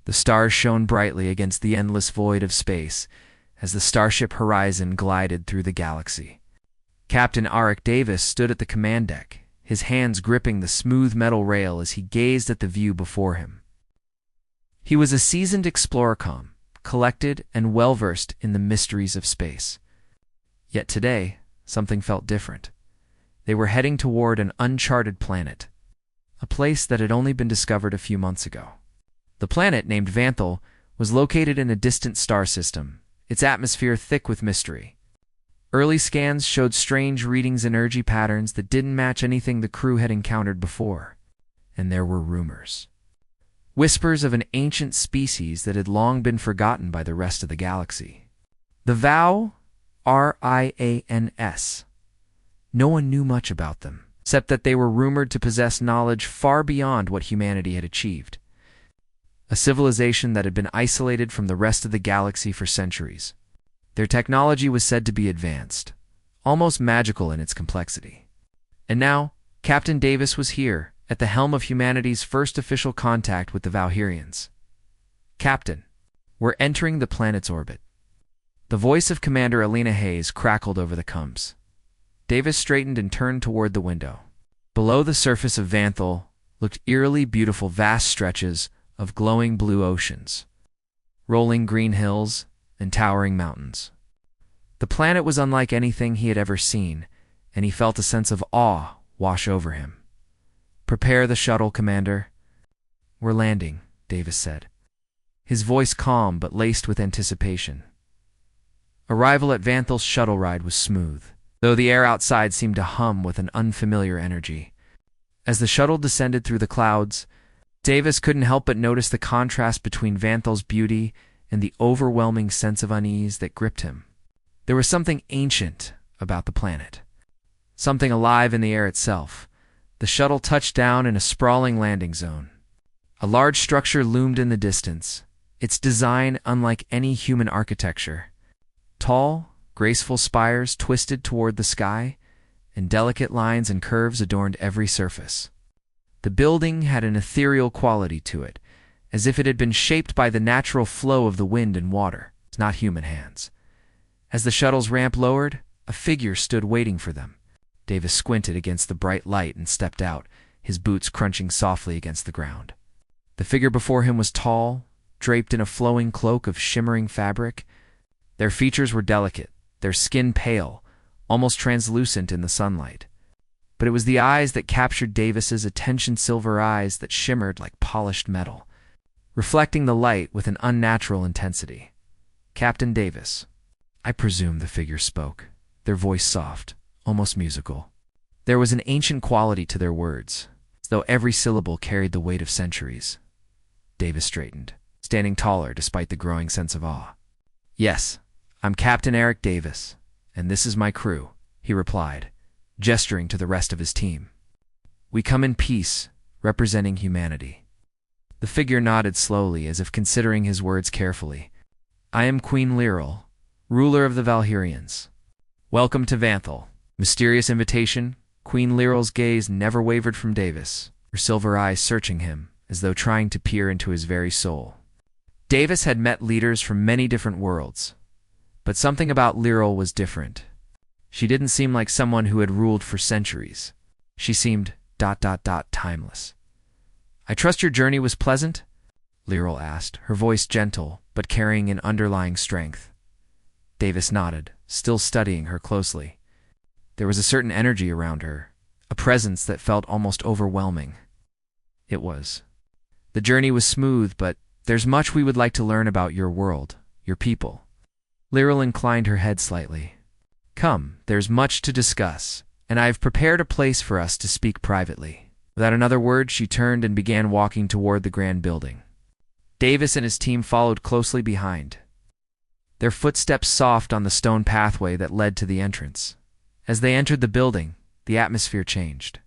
The stars shone brightly against the endless void of space as the starship Horizon glided through the galaxy. Captain Arik Davis stood at the command deck, his hands gripping the smooth metal rail as he gazed at the view before him. He was a seasoned explorer, collected and well-versed in the mysteries of space. Yet today, something felt different. They were heading toward an uncharted planet, a place that had only been discovered a few months ago. The planet, named Vanthal, was located in a distant star system, its atmosphere thick with mystery. Early scans showed strange readings and energy patterns that didn't match anything the crew had encountered before. And there were rumors. Whispers of an ancient species that had long been forgotten by the rest of the galaxy. The Vow, Rians. No one knew much about them, except that they were rumored to possess knowledge far beyond what humanity had achieved. A civilization that had been isolated from the rest of the galaxy for centuries. Their technology was said to be advanced, almost magical in its complexity. And now, Captain Davis was here, at the helm of humanity's first official contact with the Valherians. Captain, we're entering the planet's orbit. The voice of Commander Alina Hayes crackled over the comms. Davis straightened and turned toward the window. Below the surface of Vanthal looked eerily beautiful vast stretches of glowing blue oceans, rolling green hills, and towering mountains. The planet was unlike anything he had ever seen, and he felt a sense of awe wash over him. "Prepare the shuttle, Commander." "We're landing," Davis said, his voice calm but laced with anticipation. Arrival at Vanthal's shuttle ride was smooth, though the air outside seemed to hum with an unfamiliar energy. As the shuttle descended through the clouds, Davis couldn't help but notice the contrast between Vanthal's beauty and the overwhelming sense of unease that gripped him. There was something ancient about the planet, something alive in the air itself. The shuttle touched down in a sprawling landing zone. A large structure loomed in the distance, its design unlike any human architecture. Tall, graceful spires twisted toward the sky, and delicate lines and curves adorned every surface. The building had an ethereal quality to it, as if it had been shaped by the natural flow of the wind and water, not human hands. As the shuttle's ramp lowered, a figure stood waiting for them. Davis squinted against the bright light and stepped out, his boots crunching softly against the ground. The figure before him was tall, draped in a flowing cloak of shimmering fabric. Their features were delicate, their skin pale, almost translucent in the sunlight. But it was the eyes that captured Davis's attention, silver eyes that shimmered like polished metal, reflecting the light with an unnatural intensity. "Captain Davis." "I presume," the figure spoke, their voice soft, almost musical. There was an ancient quality to their words, as though every syllable carried the weight of centuries. Davis straightened, standing taller despite the growing sense of awe. "Yes, I'm Captain Arik Davis, and this is my crew," he replied, gesturing to the rest of his team. "We come in peace, representing humanity." The figure nodded slowly, as if considering his words carefully. "I am Queen Lyral, ruler of the Valherians. Welcome to Vanthal." Mysterious invitation, Queen Lyral's gaze never wavered from Davis, her silver eyes searching him, as though trying to peer into his very soul. Davis had met leaders from many different worlds, but something about Lyral was different. She didn't seem like someone who had ruled for centuries. She seemed ... timeless. "I trust your journey was pleasant?" Lyral asked, her voice gentle, but carrying an underlying strength. Davis nodded, still studying her closely. There was a certain energy around her, a presence that felt almost overwhelming. It was. "The journey was smooth, but there's much we would like to learn about your world, your people." Lyral inclined her head slightly. "Come, there's much to discuss, and I have prepared a place for us to speak privately." Without another word, she turned and began walking toward the grand building. Davis and his team followed closely behind, their footsteps soft on the stone pathway that led to the entrance. As they entered the building, the atmosphere changed.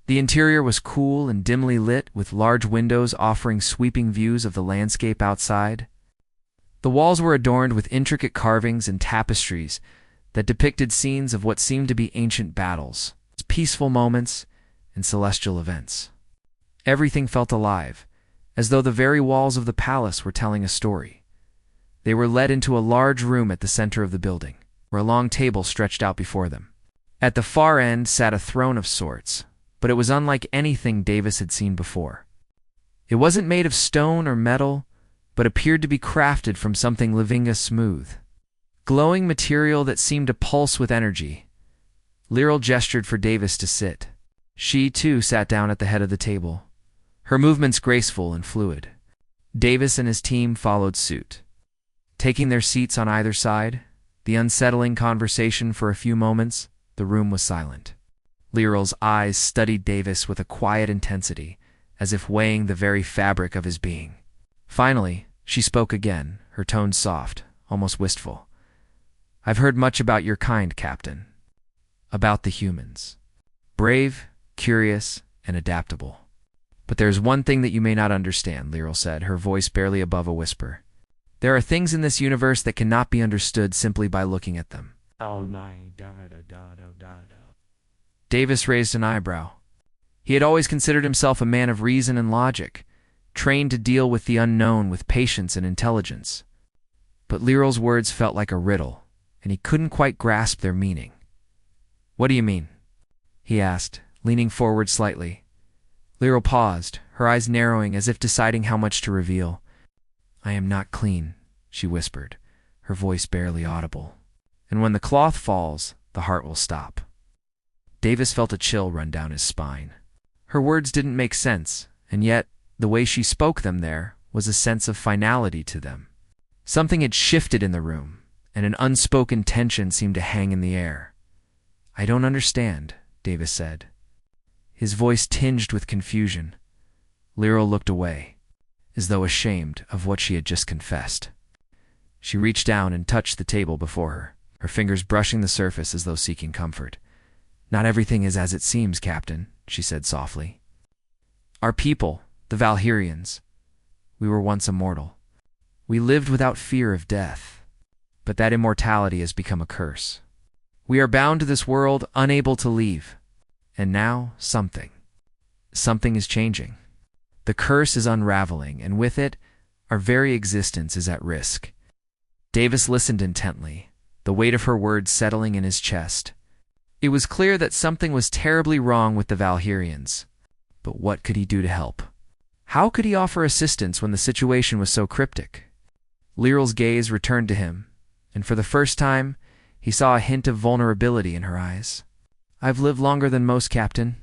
The interior was cool and dimly lit, with large windows offering sweeping views of the landscape outside. The walls were adorned with intricate carvings and tapestries that depicted scenes of what seemed to be ancient battles, peaceful moments, and celestial events. Everything felt alive, as though the very walls of the palace were telling a story. They were led into a large room at the center of the building, where a long table stretched out before them. At the far end sat a throne of sorts, but it was unlike anything Davis had seen before. It wasn't made of stone or metal, but appeared to be crafted from something Lavinga smooth. Glowing material that seemed to pulse with energy. Lyral gestured for Davis to sit. She, too, sat down at the head of the table, her movements graceful and fluid. Davis and his team followed suit. Taking their seats on either side, the unsettling conversation for a few moments, the room was silent. Lyral's eyes studied Davis with a quiet intensity, as if weighing the very fabric of his being. Finally, she spoke again, her tone soft, almost wistful. "I've heard much about your kind, Captain. About the humans. Brave, curious, and adaptable. But there's one thing that you may not understand," Lyral said, her voice barely above a whisper. "There are things in this universe that cannot be understood simply by looking at them." Davis raised an eyebrow. He had always considered himself a man of reason and logic, trained to deal with the unknown with patience and intelligence. But Lyral's words felt like a riddle, and he couldn't quite grasp their meaning. "What do you mean?" he asked, leaning forward slightly. Lyral paused, her eyes narrowing as if deciding how much to reveal. "I am not clean," she whispered, her voice barely audible. "And when the cloth falls, the heart will stop." Davis felt a chill run down his spine. Her words didn't make sense, and yet, the way she spoke them there was a sense of finality to them. Something had shifted in the room, and an unspoken tension seemed to hang in the air. "I don't understand," Davis said, his voice tinged with confusion. Lyral looked away, as though ashamed of what she had just confessed. She reached down and touched the table before her, her fingers brushing the surface as though seeking comfort. "Not everything is as it seems, Captain," she said softly. "Our people, the Valherians, we were once immortal. We lived without fear of death, but that immortality has become a curse. We are bound to this world, unable to leave. And now, something is changing. The curse is unraveling, and with it, our very existence is at risk." Davis listened intently, the weight of her words settling in his chest. It was clear that something was terribly wrong with the Valherians. But what could he do to help? How could he offer assistance when the situation was so cryptic? Lyral's gaze returned to him, and for the first time, he saw a hint of vulnerability in her eyes. "I've lived longer than most, Captain.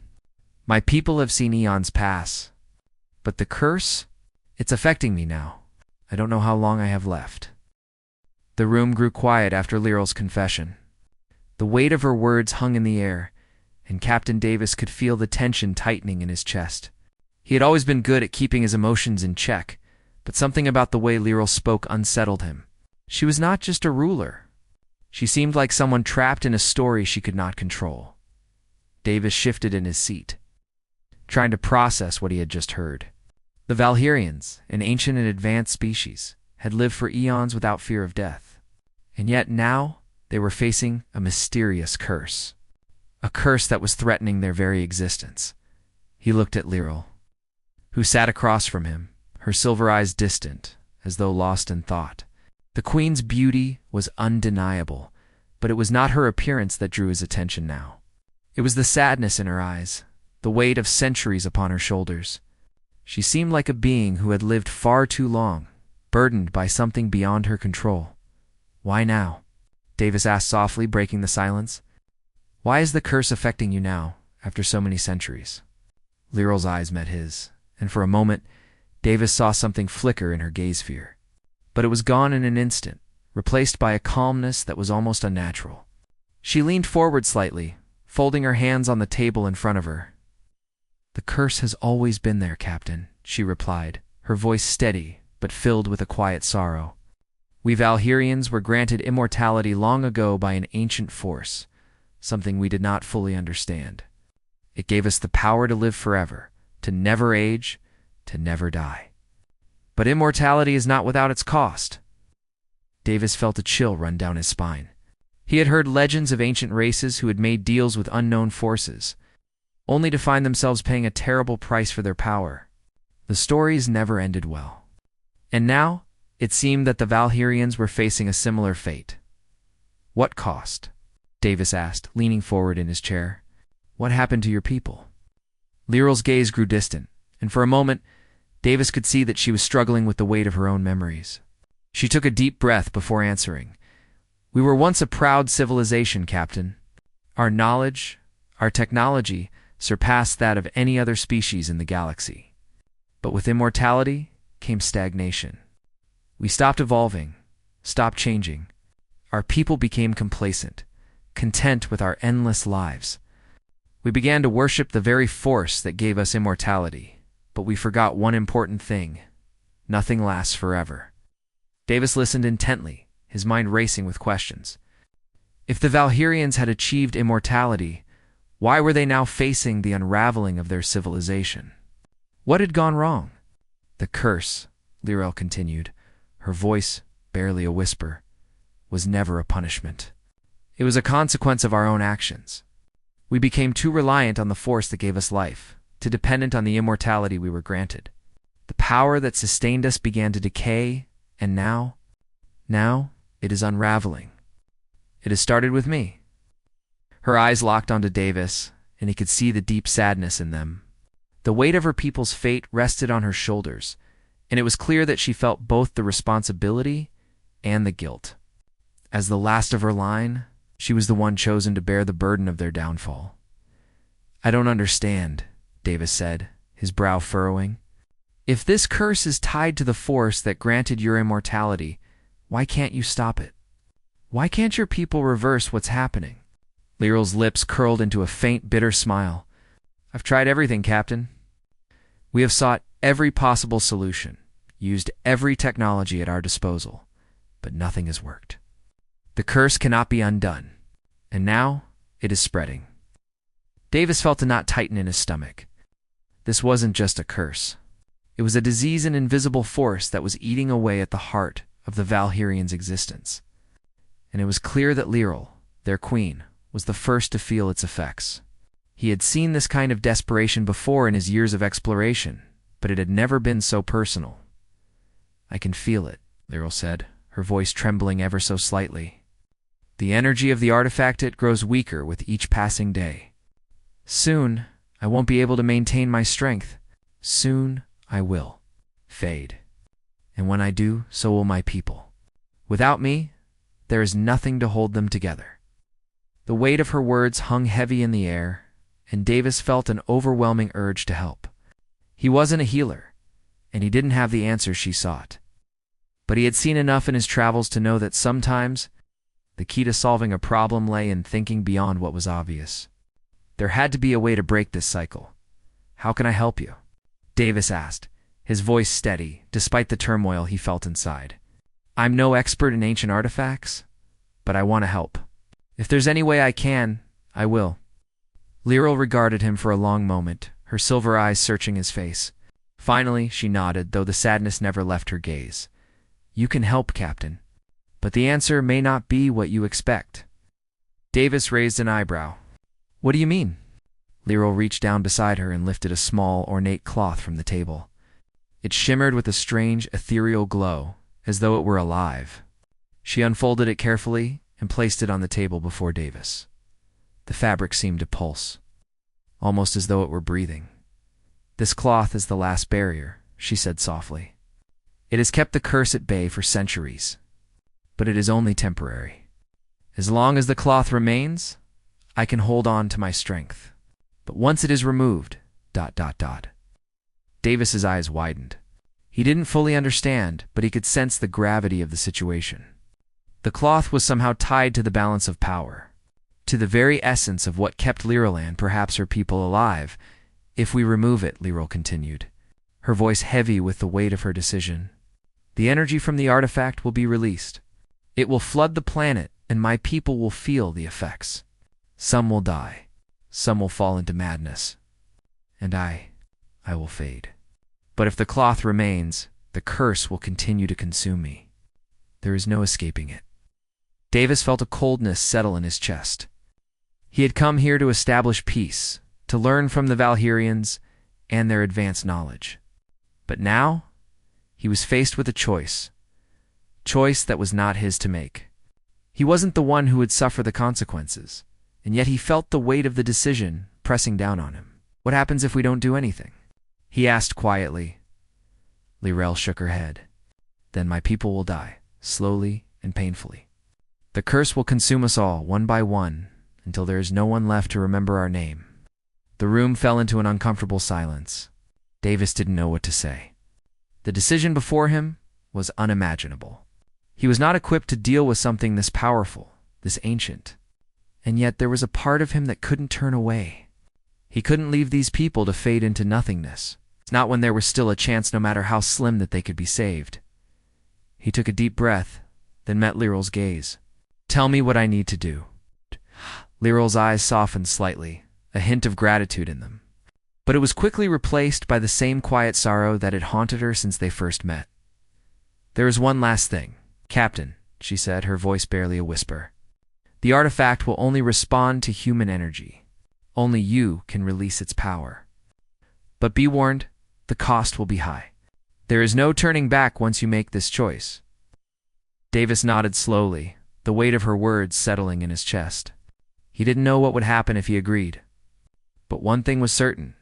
My people have seen eons pass. But the curse? It's affecting me now. I don't know how long I have left." The room grew quiet after Lyral's confession. The weight of her words hung in the air, and Captain Davis could feel the tension tightening in his chest. He had always been good at keeping his emotions in check, but something about the way Lyral spoke unsettled him. She was not just a ruler. She seemed like someone trapped in a story she could not control. Davis shifted in his seat, trying to process what he had just heard. The Valherians, an ancient and advanced species, had lived for eons without fear of death. And yet now they were facing a mysterious curse. A curse that was threatening their very existence. He looked at Lyral, who sat across from him, her silver eyes distant, as though lost in thought. The Queen's beauty was undeniable, but it was not her appearance that drew his attention now. It was the sadness in her eyes, the weight of centuries upon her shoulders. She seemed like a being who had lived far too long, burdened by something beyond her control. "Why now?" Davis asked softly, breaking the silence. "Why is the curse affecting you now, after so many centuries?" Lyral's eyes met his, and for a moment, Davis saw something flicker in her gaze sphere. But it was gone in an instant, replaced by a calmness that was almost unnatural. She leaned forward slightly, folding her hands on the table in front of her. "The curse has always been there, Captain," she replied, her voice steady, but filled with a quiet sorrow. "We Valherians were granted immortality long ago by an ancient force, something we did not fully understand. It gave us the power to live forever, to never age, to never die. But immortality is not without its cost." Davis felt a chill run down his spine. He had heard legends of ancient races who had made deals with unknown forces, only to find themselves paying a terrible price for their power. The stories never ended well. And now, it seemed that the Valkyrians were facing a similar fate. What cost? Davis asked, leaning forward in his chair. What happened to your people? Lyral's gaze grew distant, and for a moment, Davis could see that she was struggling with the weight of her own memories. She took a deep breath before answering. We were once a proud civilization, Captain. Our knowledge, our technology, surpassed that of any other species in the galaxy. But with immortality came stagnation. We stopped evolving, stopped changing. Our people became complacent, content with our endless lives. We began to worship the very force that gave us immortality, but we forgot one important thing. Nothing lasts forever. Davis listened intently, his mind racing with questions. If the Valkyrians had achieved immortality, why were they now facing the unraveling of their civilization? What had gone wrong? The curse, Lyral continued, her voice barely a whisper, was never a punishment. It was a consequence of our own actions. We became too reliant on the force that gave us life, too dependent on the immortality we were granted. The power that sustained us began to decay, and now it is unraveling. It has started with me. Her eyes locked onto Davis, and he could see the deep sadness in them. The weight of her people's fate rested on her shoulders, and it was clear that she felt both the responsibility and the guilt. As the last of her line, she was the one chosen to bear the burden of their downfall. I don't understand, Davis said, his brow furrowing. If this curse is tied to the force that granted your immortality, why can't you stop it? Why can't your people reverse what's happening? Lyral's lips curled into a faint, bitter smile. I've tried everything, Captain. We have sought every possible solution, used every technology at our disposal, but nothing has worked. The curse cannot be undone, and now it is spreading. Davis felt a knot tighten in his stomach. This wasn't just a curse. It was a disease and invisible force that was eating away at the heart of the Valkyrians' existence. And it was clear that Lyral, their queen, was the first to feel its effects. He had seen this kind of desperation before in his years of exploration, but it had never been so personal. I can feel it, Lyral said, her voice trembling ever so slightly. The energy of the artifact, it grows weaker with each passing day. Soon, I won't be able to maintain my strength. Soon, I will fade. And when I do, so will my people. Without me, there is nothing to hold them together. The weight of her words hung heavy in the air, and Davis felt an overwhelming urge to help. He wasn't a healer, and he didn't have the answers she sought. But he had seen enough in his travels to know that sometimes the key to solving a problem lay in thinking beyond what was obvious. There had to be a way to break this cycle. How can I help you? Davis asked, his voice steady, despite the turmoil he felt inside. I'm no expert in ancient artifacts, but I want to help. If there's any way I can, I will. Lyral regarded him for a long moment, her silver eyes searching his face. Finally, she nodded, though the sadness never left her gaze. You can help, Captain, but the answer may not be what you expect. Davis raised an eyebrow. What do you mean? Lyral reached down beside her and lifted a small, ornate cloth from the table. It shimmered with a strange, ethereal glow, as though it were alive. She unfolded it carefully and placed it on the table before Davis. The fabric seemed to pulse, almost as though it were breathing. This cloth is the last barrier, she said softly. It has kept the curse at bay for centuries, but it is only temporary. As long as the cloth remains, I can hold on to my strength. But once it is removed, ... Davis's eyes widened. He didn't fully understand, but he could sense the gravity of the situation. The cloth was somehow tied to the balance of power, to the very essence of what kept Lyral and perhaps her people alive. If we remove it, Lyral continued, her voice heavy with the weight of her decision, the energy from the artifact will be released. It will flood the planet, and my people will feel the effects. Some will die, some will fall into madness, and I will fade. But if the cloth remains, the curse will continue to consume me. There is no escaping it. Davis felt a coldness settle in his chest. He had come here to establish peace, to learn from the Valkyrians and their advanced knowledge. But now, he was faced with a choice that was not his to make. He wasn't the one who would suffer the consequences, and yet he felt the weight of the decision pressing down on him. What happens if we don't do anything? He asked quietly. Lirel shook her head. Then my people will die, slowly and painfully. The curse will consume us all, one by one, until there is no one left to remember our name. The room fell into an uncomfortable silence. Davis didn't know what to say. The decision before him was unimaginable. He was not equipped to deal with something this powerful, this ancient. And yet there was a part of him that couldn't turn away. He couldn't leave these people to fade into nothingness, not when there was still a chance, no matter how slim, that they could be saved. He took a deep breath, then met Lirel's gaze. Tell me what I need to do. Lirel's eyes softened slightly, a hint of gratitude in them. But it was quickly replaced by the same quiet sorrow that had haunted her since they first met. There is one last thing. Captain, she said, her voice barely a whisper. The artifact will only respond to human energy. Only you can release its power. But be warned, the cost will be high. There is no turning back once you make this choice. Davis nodded slowly, the weight of her words settling in his chest. He didn't know what would happen if he agreed. But one thing was certain.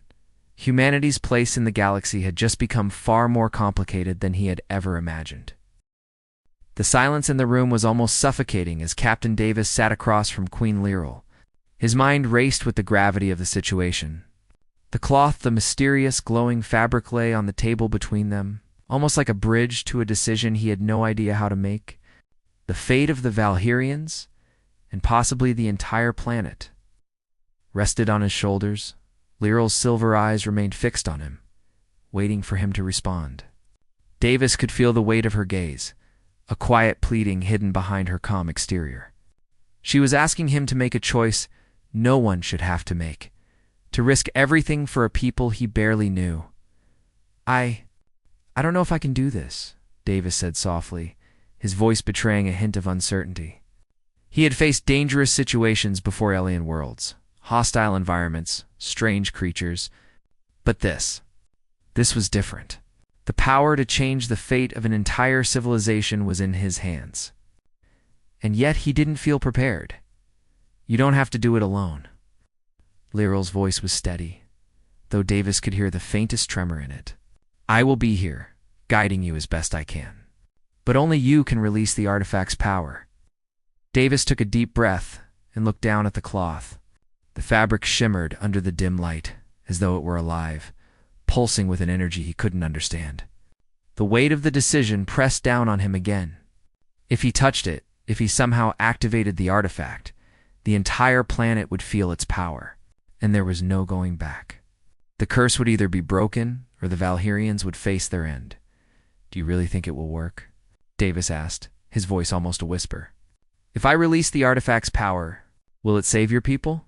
Humanity's place in the galaxy had just become far more complicated than he had ever imagined. The silence in the room was almost suffocating as Captain Davis sat across from Queen Lirel. His mind raced with the gravity of the situation. The cloth, the mysterious, glowing fabric lay on the table between them, almost like a bridge to a decision he had no idea how to make. The fate of the Valherians, and possibly the entire planet, rested on his shoulders. Lirel's silver eyes remained fixed on him, waiting for him to respond. Davis could feel the weight of her gaze, a quiet pleading hidden behind her calm exterior. She was asking him to make a choice no one should have to make, to risk everything for a people he barely knew. I don't know if I can do this, Davis said softly, his voice betraying a hint of uncertainty. He had faced dangerous situations before alien worlds, hostile environments, strange creatures, but this was different. The power to change the fate of an entire civilization was in his hands. And yet he didn't feel prepared. You don't have to do it alone. Lirel's voice was steady, though Davis could hear the faintest tremor in it. I will be here, guiding you as best I can. But only you can release the artifact's power. Davis took a deep breath and looked down at the cloth. The fabric shimmered under the dim light, as though it were alive, pulsing with an energy he couldn't understand. The weight of the decision pressed down on him again. If he touched it, if he somehow activated the artifact, the entire planet would feel its power, and there was no going back. The curse would either be broken, or the Valherians would face their end. Do you really think it will work? Davis asked, his voice almost a whisper. If I release the artifact's power, will it save your people?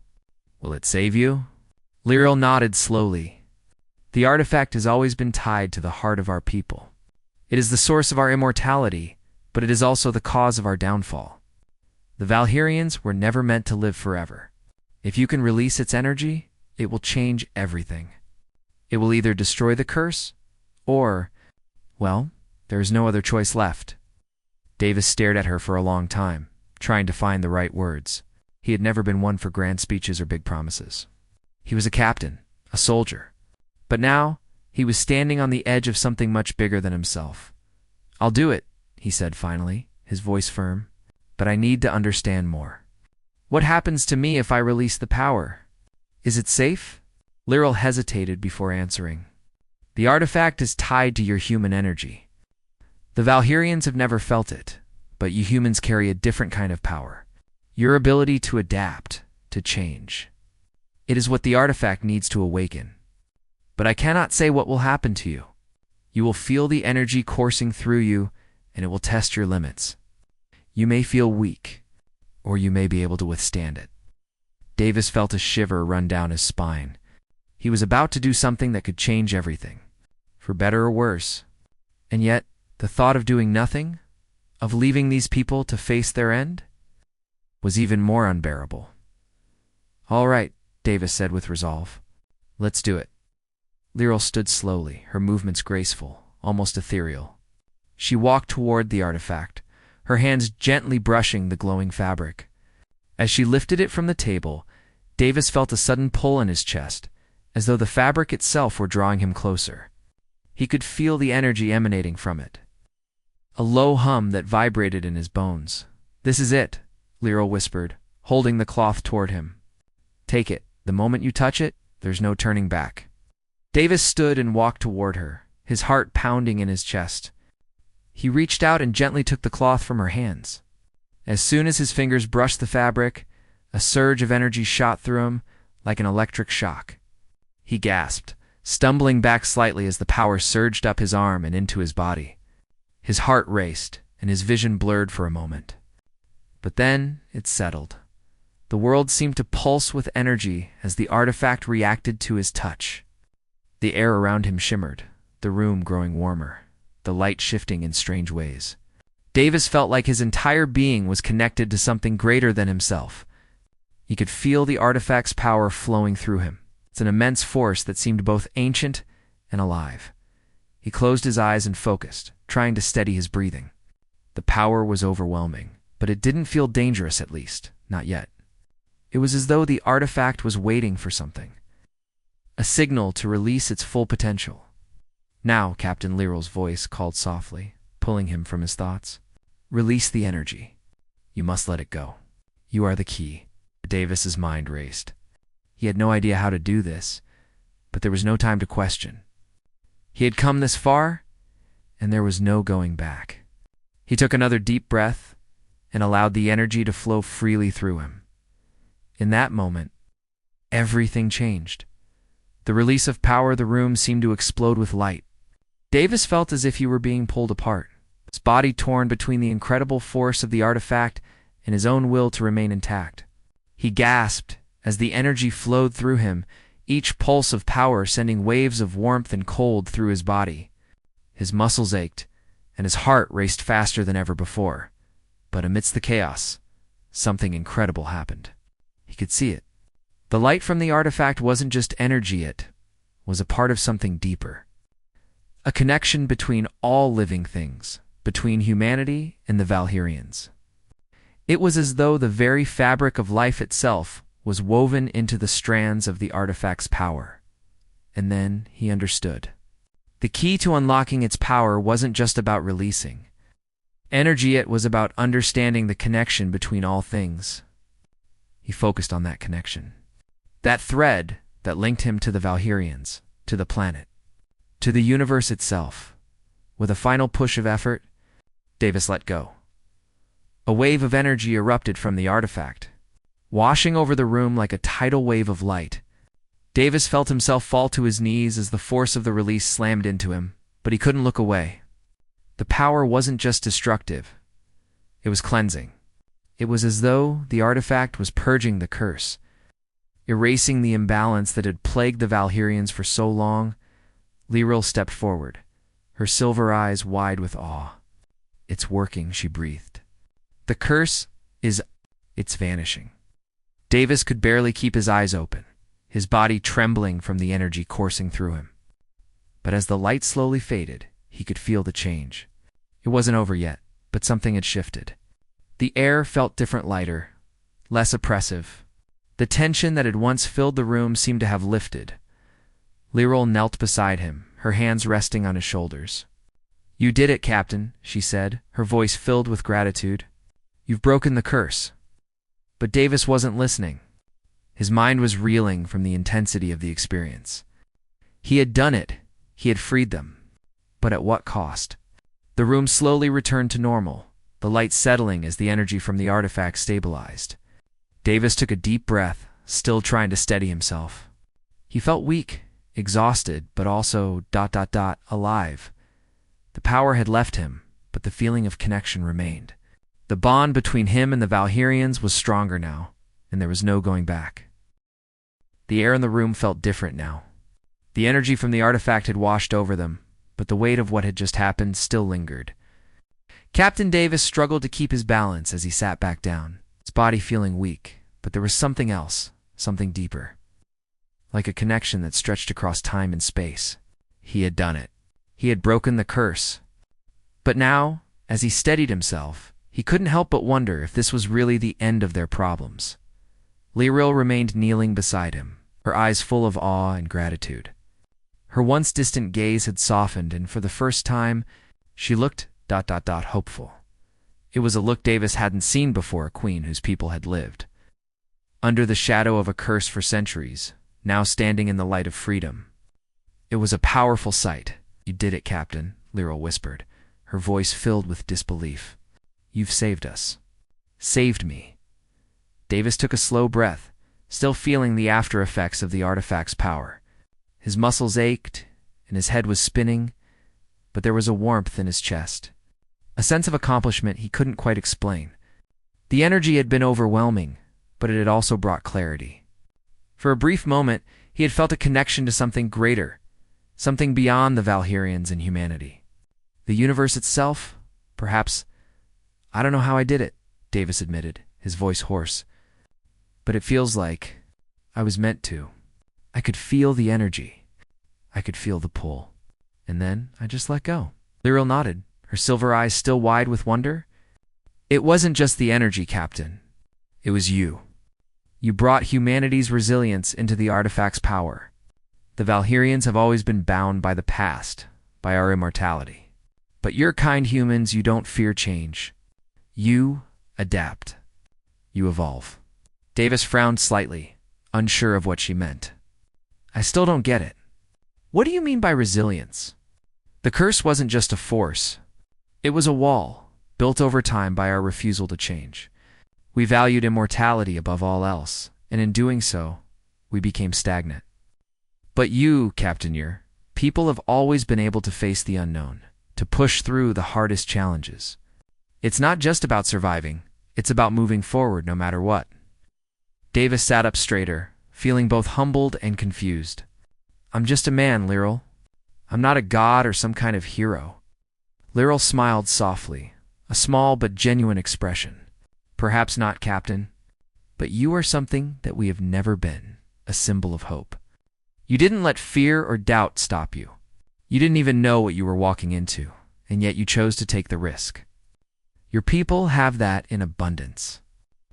Will it save you? Lirel nodded slowly. The artifact has always been tied to the heart of our people. It is the source of our immortality, but it is also the cause of our downfall. The Valherians were never meant to live forever. If you can release its energy, it will change everything. It will either destroy the curse, or, well, there is no other choice left. Davis stared at her for a long time, trying to find the right words. He had never been one for grand speeches or big promises. He was a captain, a soldier. But now, he was standing on the edge of something much bigger than himself. I'll do it, he said finally, his voice firm. But I need to understand more. What happens to me if I release the power? Is it safe? Lirel hesitated before answering. The artifact is tied to your human energy. The Valherians have never felt it, but you humans carry a different kind of power. Your ability to adapt, to change. It is what the artifact needs to awaken. But I cannot say what will happen to you. You will feel the energy coursing through you, and it will test your limits. You may feel weak, or you may be able to withstand it. Davis felt a shiver run down his spine. He was about to do something that could change everything, for better or worse. And yet, the thought of doing nothing, of leaving these people to face their end, was even more unbearable. All right, Davis said with resolve. Let's do it. Lyral stood slowly, her movements graceful, almost ethereal. She walked toward the artifact, her hands gently brushing the glowing fabric. As she lifted it from the table, Davis felt a sudden pull in his chest, as though the fabric itself were drawing him closer. He could feel the energy emanating from it, a low hum that vibrated in his bones. "This is it," Lyral whispered, holding the cloth toward him. "Take it. The moment you touch it, there's no turning back." Davis stood and walked toward her, his heart pounding in his chest. He reached out and gently took the cloth from her hands. As soon as his fingers brushed the fabric, a surge of energy shot through him like an electric shock. He gasped, stumbling back slightly as the power surged up his arm and into his body. His heart raced, and his vision blurred for a moment. But then it settled. The world seemed to pulse with energy as the artifact reacted to his touch. The air around him shimmered, the room growing warmer, the light shifting in strange ways. Davis felt like his entire being was connected to something greater than himself. He could feel the artifact's power flowing through him. It's an immense force that seemed both ancient and alive. He closed his eyes and focused, trying to steady his breathing. The power was overwhelming, but it didn't feel dangerous, at least, not yet. It was as though the artifact was waiting for something, a signal to release its full potential. "Now," Captain Lyral's voice called softly, pulling him from his thoughts. "Release the energy. You must let it go. You are the key." Davis's mind raced. He had no idea how to do this, but there was no time to question. He had come this far, and there was no going back. He took another deep breath and allowed the energy to flow freely through him. In that moment, everything changed. The release of power, the room seemed to explode with light. Davis felt as if he were being pulled apart, his body torn between the incredible force of the artifact and his own will to remain intact. He gasped as the energy flowed through him, each pulse of power sending waves of warmth and cold through his body. His muscles ached, and his heart raced faster than ever before. But amidst the chaos, something incredible happened. He could see it. The light from the artifact wasn't just energy, it was a part of something deeper. A connection between all living things, between humanity and the Valherians. It was as though the very fabric of life itself was woven into the strands of the artifact's power. And then he understood. The key to unlocking its power wasn't just about releasing energy, it was about understanding the connection between all things. He focused on that connection. That thread that linked him to the Valherians, to the planet, to the universe itself. With a final push of effort, Davis let go. A wave of energy erupted from the artifact, washing over the room like a tidal wave of light. Davis felt himself fall to his knees as the force of the release slammed into him, but he couldn't look away. The power wasn't just destructive, it was cleansing. It was as though the artifact was purging the curse, erasing the imbalance that had plagued the Valherians for so long. Lyral stepped forward, her silver eyes wide with awe. "It's working," she breathed. "The curse it's vanishing." Davis could barely keep his eyes open, his body trembling from the energy coursing through him. But as the light slowly faded, he could feel the change. It wasn't over yet, but something had shifted. The air felt different, lighter, less oppressive. The tension that had once filled the room seemed to have lifted. Lyral knelt beside him, her hands resting on his shoulders. "You did it, Captain," she said, her voice filled with gratitude. "You've broken the curse." But Davis wasn't listening. His mind was reeling from the intensity of the experience. He had done it. He had freed them. But at what cost? The room slowly returned to normal, the light settling as the energy from the artifact stabilized. Davis took a deep breath, still trying to steady himself. He felt weak, exhausted, but also ... alive. The power had left him, but the feeling of connection remained. The bond between him and the Valherians was stronger now, and there was no going back. The air in the room felt different now. The energy from the artifact had washed over them, but the weight of what had just happened still lingered. Captain Davis struggled to keep his balance as he sat back down, his body feeling weak, but there was something else, something deeper. like a connection that stretched across time and space. He had done it. He had broken the curse. But now, as he steadied himself, he couldn't help but wonder if this was really the end of their problems. Lyril remained kneeling beside him, her eyes full of awe and gratitude. Her once distant gaze had softened, and for the first time, she looked ... hopeful. It was a look Davis hadn't seen before a queen whose people had lived under the shadow of a curse for centuries, now standing in the light of freedom. It was a powerful sight. "You did it, Captain," Lyril whispered, her voice filled with disbelief. "You've saved us." "Saved me." Davis took a slow breath, still feeling the after effects of the artifact's power. His muscles ached, and his head was spinning, but there was a warmth in his chest, a sense of accomplishment he couldn't quite explain. The energy had been overwhelming, but it had also brought clarity. For a brief moment, he had felt a connection to something greater, something beyond the Valherians and humanity. The universe itself, perhaps. "I don't know how I did it," Davis admitted, his voice hoarse. "But it feels like I was meant to. I could feel the energy. I could feel the pull. And then I just let go." Lyril nodded, her silver eyes still wide with wonder. "It wasn't just the energy, Captain. It was you. You brought humanity's resilience into the artifact's power. The Valherians have always been bound by the past, by our immortality. But you're kind humans, you don't fear change. You adapt. You evolve." Davis frowned slightly, unsure of what she meant. "I still don't get it. What do you mean by resilience?" "The curse wasn't just a force. It was a wall, built over time by our refusal to change. We valued immortality above all else, and in doing so, we became stagnant. But you, Captain Yer, people have always been able to face the unknown, to push through the hardest challenges. It's not just about surviving, it's about moving forward no matter what." Davis sat up straighter, feeling both humbled and confused. "I'm just a man, Lyril. I'm not a god or some kind of hero." Lyril smiled softly, a small but genuine expression. "Perhaps not, Captain, but you are something that we have never been, a symbol of hope. You didn't let fear or doubt stop you. You didn't even know what you were walking into, and yet you chose to take the risk. Your people have that in abundance.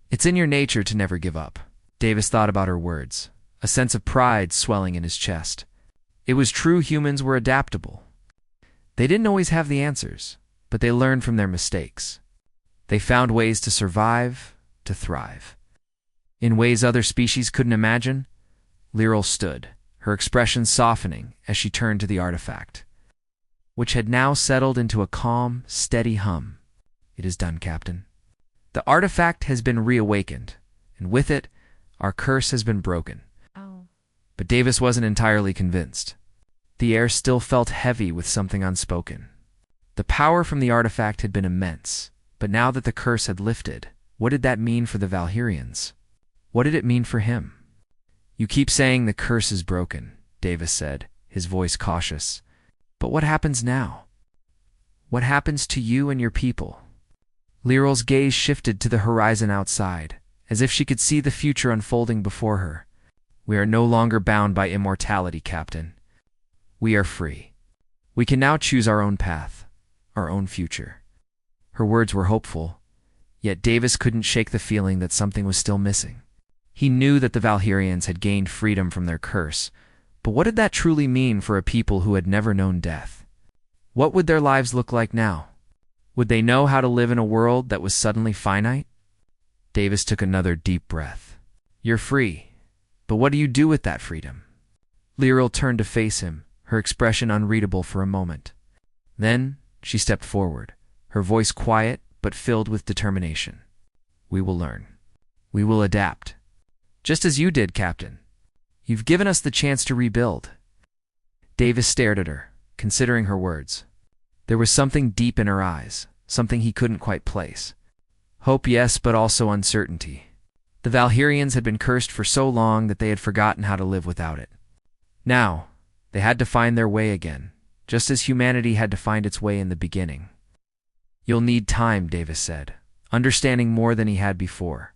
It's in your nature to never give up." Davis thought about her words, a sense of pride swelling in his chest. It was true humans were adaptable. They didn't always have the answers, but they learned from their mistakes. They found ways to survive, to thrive. In ways other species couldn't imagine. Lyril stood, her expression softening as she turned to the artifact, which had now settled into a calm, steady hum. "It is done, Captain. The artifact has been reawakened, and with it, our curse has been broken." Oh. But Davis wasn't entirely convinced. The air still felt heavy with something unspoken. The power from the artifact had been immense, but now that the curse had lifted, what did that mean for the Valherians? What did it mean for him? "You keep saying the curse is broken," Davis said, his voice cautious. "But what happens now? What happens to you and your people?" Lyril's gaze shifted to the horizon outside, as if she could see the future unfolding before her. "We are no longer bound by immortality, Captain. We are free. We can now choose our own path, our own future." Her words were hopeful, yet Davis couldn't shake the feeling that something was still missing. He knew that the Valherians had gained freedom from their curse, but what did that truly mean for a people who had never known death? What would their lives look like now? Would they know how to live in a world that was suddenly finite? Davis took another deep breath. "You're free, but what do you do with that freedom?" Lyril turned to face him, her expression unreadable for a moment. Then she stepped forward, her voice quiet but filled with determination. "We will learn. We will adapt. Just as you did, Captain. You've given us the chance to rebuild." Davis stared at her, considering her words. There was something deep in her eyes, something he couldn't quite place. Hope, yes, but also uncertainty. The Valherians had been cursed for so long that they had forgotten how to live without it. Now, they had to find their way again, just as humanity had to find its way in the beginning. "You'll need time," Davis said, understanding more than he had before.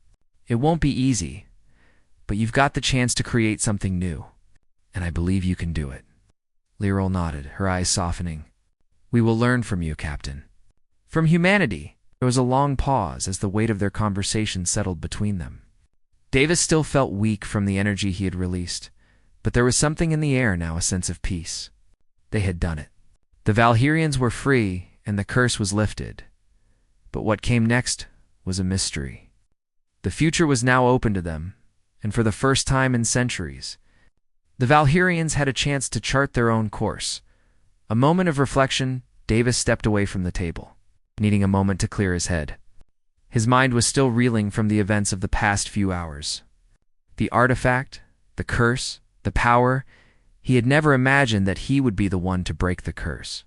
"It won't be easy, but you've got the chance to create something new, and I believe you can do it." Lyral nodded, her eyes softening. "We will learn from you, Captain." From humanity, there was a long pause as the weight of their conversation settled between them. Davis still felt weak from the energy he had released, but there was something in the air now, a sense of peace. They had done it. The Valherians were free, and the curse was lifted. But what came next was a mystery. The future was now open to them, and for the first time in centuries, the Valherians had a chance to chart their own course. A moment of reflection, Davis stepped away from the table, needing a moment to clear his head. His mind was still reeling from the events of the past few hours. The artifact, the curse, the power, he had never imagined that he would be the one to break the curse.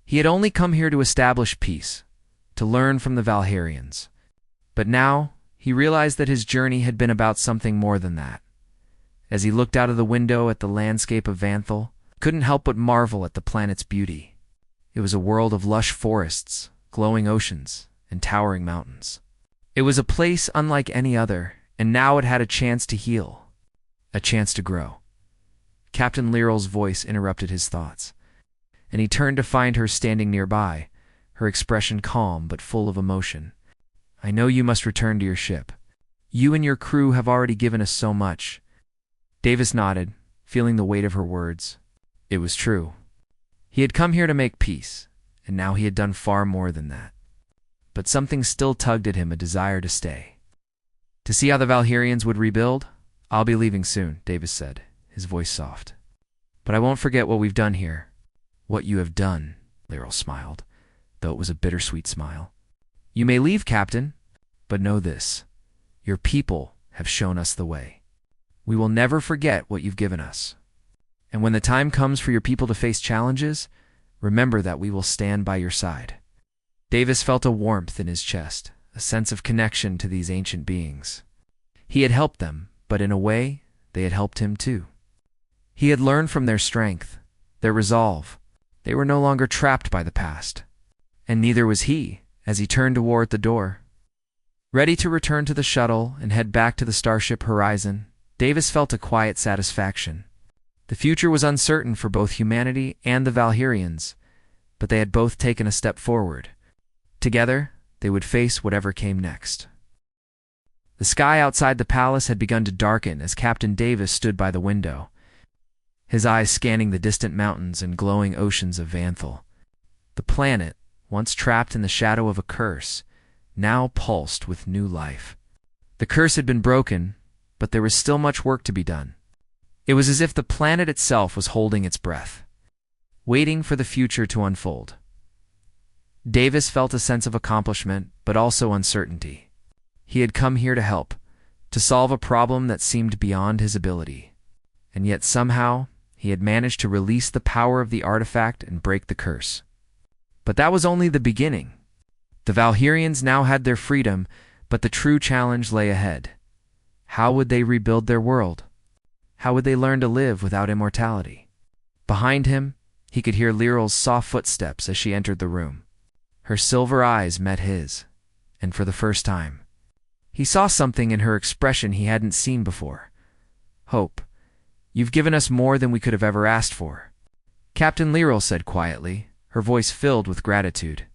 He had only come here to establish peace, to learn from the Valherians. But now, he realized that his journey had been about something more than that. As he looked out of the window at the landscape of Vanthal, he couldn't help but marvel at the planet's beauty. It was a world of lush forests, glowing oceans, and towering mountains. It was a place unlike any other, and now it had a chance to heal, a chance to grow. Captain Lyral's voice interrupted his thoughts, and he turned to find her standing nearby, her expression calm but full of emotion. "I know you must return to your ship. You and your crew have already given us so much." Davis nodded, feeling the weight of her words. It was true. He had come here to make peace, and now he had done far more than that. But something still tugged at him, a desire to stay. "To see how the Valherians would rebuild? I'll be leaving soon," Davis said, his voice soft. "But I won't forget what we've done here." "What you have done," Lyral smiled, though it was a bittersweet smile. "You may leave, Captain, but know this. Your people have shown us the way. We will never forget what you've given us. And when the time comes for your people to face challenges, remember that we will stand by your side." Davis felt a warmth in his chest, a sense of connection to these ancient beings. He had helped them, but in a way, they had helped him too. He had learned from their strength, their resolve. They were no longer trapped by the past. And neither was he, as he turned toward the door. Ready to return to the shuttle and head back to the starship Horizon, Davis felt a quiet satisfaction. The future was uncertain for both humanity and the Valherians, but they had both taken a step forward. Together, they would face whatever came next. The sky outside the palace had begun to darken as Captain Davis stood by the window, his eyes scanning the distant mountains and glowing oceans of Vanthal. The planet, once trapped in the shadow of a curse, now pulsed with new life. The curse had been broken, but there was still much work to be done. It was as if the planet itself was holding its breath, waiting for the future to unfold. Davis felt a sense of accomplishment, but also uncertainty. He had come here to help, to solve a problem that seemed beyond his ability. And yet somehow, he had managed to release the power of the artifact and break the curse. But that was only the beginning. The Valherians now had their freedom, but the true challenge lay ahead. How would they rebuild their world? How would they learn to live without immortality? Behind him, he could hear Lyral's soft footsteps as she entered the room. Her silver eyes met his, and for the first time, he saw something in her expression he hadn't seen before. "Hope. You've given us more than we could have ever asked for," Captain Lyral said quietly, her voice filled with gratitude.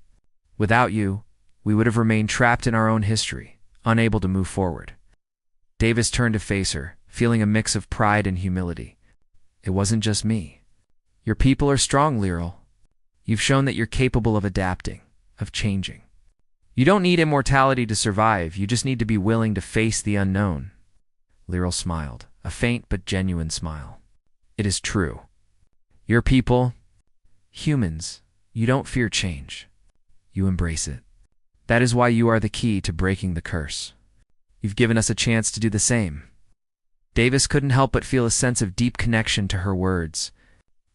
"Without you, we would have remained trapped in our own history, unable to move forward." Davis turned to face her, feeling a mix of pride and humility. "It wasn't just me. Your people are strong, Lyral. You've shown that you're capable of adapting, of changing. You don't need immortality to survive, you just need to be willing to face the unknown." Lyral smiled, a faint but genuine smile. "It is true. Your people, humans, you don't fear change. You embrace it. That is why you are the key to breaking the curse. You've given us a chance to do the same." Davis couldn't help but feel a sense of deep connection to her words.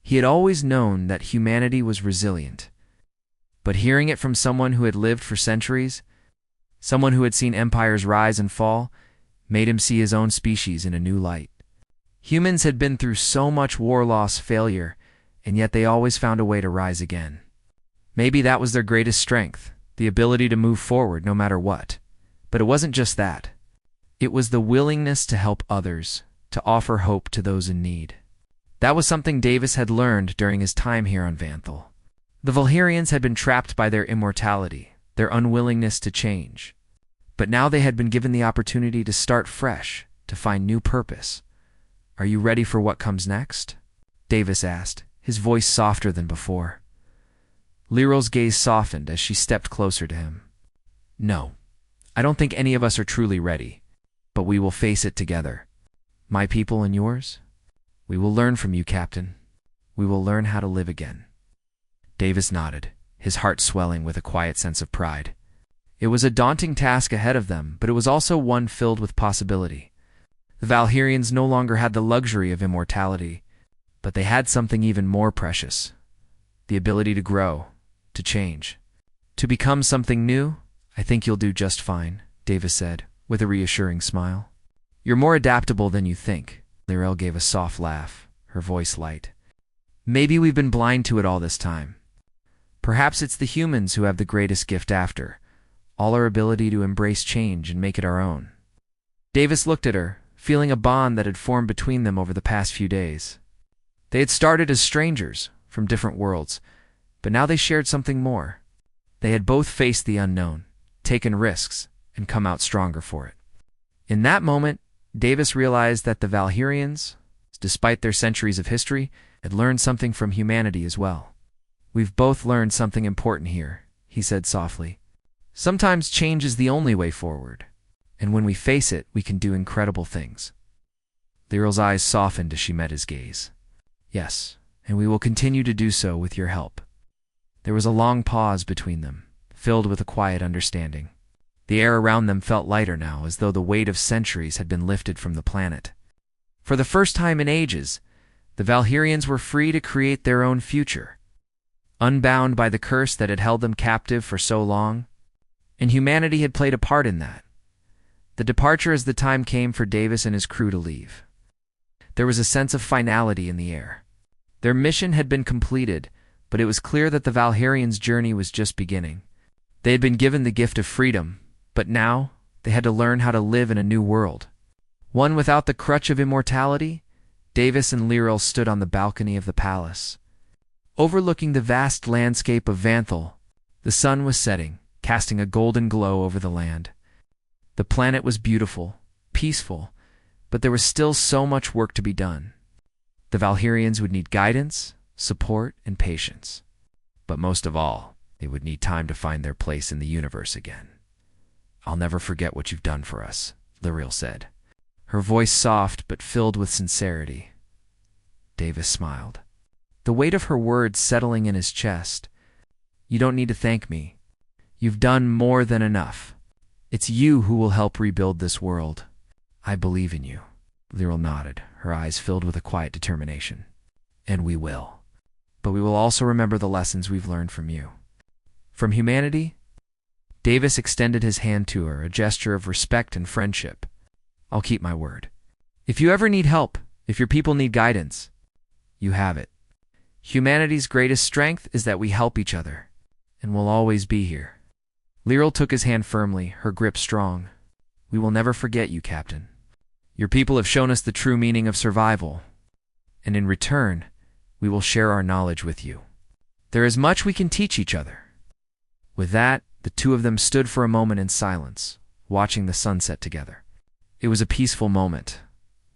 He had always known that humanity was resilient. But hearing it from someone who had lived for centuries, someone who had seen empires rise and fall, made him see his own species in a new light. Humans had been through so much war, loss, failure, and yet they always found a way to rise again. Maybe that was their greatest strength, the ability to move forward no matter what. But it wasn't just that. It was the willingness to help others, to offer hope to those in need. That was something Davis had learned during his time here on Vanthal. The Valherians had been trapped by their immortality, their unwillingness to change. But now they had been given the opportunity to start fresh, to find new purpose. "Are you ready for what comes next?" Davis asked, his voice softer than before. Lyril's gaze softened as she stepped closer to him. "No, I don't think any of us are truly ready, but we will face it together. My people and yours? We will learn from you, Captain. We will learn how to live again." Davis nodded, his heart swelling with a quiet sense of pride. It was a daunting task ahead of them, but it was also one filled with possibility. The Valherians no longer had the luxury of immortality, but they had something even more precious: the ability to grow, to change, to become something new. "I think you'll do just fine," Davis said, with a reassuring smile. "You're more adaptable than you think." Lyril gave a soft laugh, her voice light. "Maybe we've been blind to it all this time. Perhaps it's the humans who have the greatest gift after all, our ability to embrace change and make it our own." Davis looked at her, feeling a bond that had formed between them over the past few days. They had started as strangers, from different worlds, but now they shared something more. They had both faced the unknown, taken risks, and come out stronger for it. In that moment, Davis realized that the Valherians, despite their centuries of history, had learned something from humanity as well. "We've both learned something important here," he said softly. "Sometimes change is the only way forward, and when we face it, we can do incredible things." Lyril's eyes softened as she met his gaze. "Yes, and we will continue to do so with your help." There was a long pause between them, filled with a quiet understanding. The air around them felt lighter now, as though the weight of centuries had been lifted from the planet. For the first time in ages, the Valherians were free to create their own future, unbound by the curse that had held them captive for so long, and humanity had played a part in that. The departure as the time came for Davis and his crew to leave. There was a sense of finality in the air. Their mission had been completed, but it was clear that the Valherians' journey was just beginning. They had been given the gift of freedom, but now they had to learn how to live in a new world. One without the crutch of immortality. Davis and Lyril stood on the balcony of the palace. Overlooking the vast landscape of Vanthal, the sun was setting, casting a golden glow over the land. The planet was beautiful, peaceful, but there was still so much work to be done. The Valherians would need guidance, support, and patience. But most of all, they would need time to find their place in the universe again. "I'll never forget what you've done for us," Lyril said, her voice soft but filled with sincerity. Davis smiled, the weight of her words settling in his chest. "You don't need to thank me. You've done more than enough. It's you who will help rebuild this world. I believe in you." Lyril nodded, her eyes filled with a quiet determination. "And we will. But we will also remember the lessons we've learned from you." From humanity? Davis extended his hand to her, a gesture of respect and friendship. "I'll keep my word. If you ever need help, if your people need guidance, you have it. Humanity's greatest strength is that we help each other, and we'll always be here." Lyril took his hand firmly, her grip strong. "We will never forget you, Captain. Your people have shown us the true meaning of survival, and in return, we will share our knowledge with you. There is much we can teach each other." With that, the two of them stood for a moment in silence, watching the sunset together. It was a peaceful moment,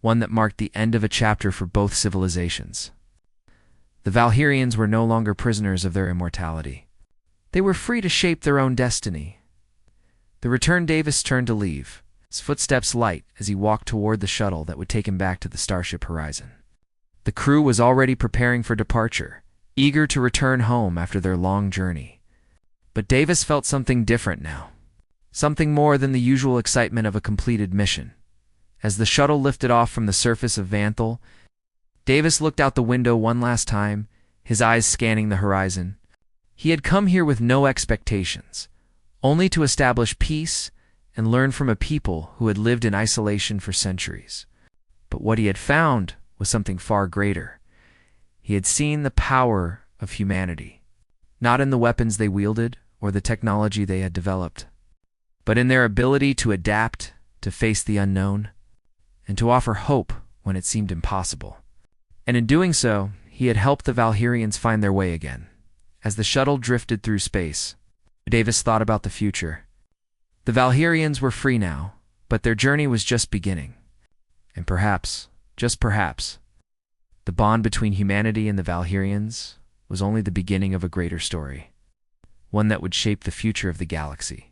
one that marked the end of a chapter for both civilizations. The Valherians were no longer prisoners of their immortality. They were free to shape their own destiny. The returned Davis turned to leave, his footsteps light as he walked toward the shuttle that would take him back to the starship Horizon. The crew was already preparing for departure, eager to return home after their long journey. But Davis felt something different now, something more than the usual excitement of a completed mission. As the shuttle lifted off from the surface of Vanthal, Davis looked out the window one last time, his eyes scanning the horizon. He had come here with no expectations, only to establish peace and learn from a people who had lived in isolation for centuries. But what he had found was something far greater. He had seen the power of humanity, not in the weapons they wielded or the technology they had developed, but in their ability to adapt, to face the unknown, and to offer hope when it seemed impossible. And in doing so, he had helped the Valkyrians find their way again. As the shuttle drifted through space, Davis thought about the future. The Valkyrians were free now, but their journey was just beginning. And perhaps, just perhaps, the bond between humanity and the Valkyrians was only the beginning of a greater story, one that would shape the future of the galaxy.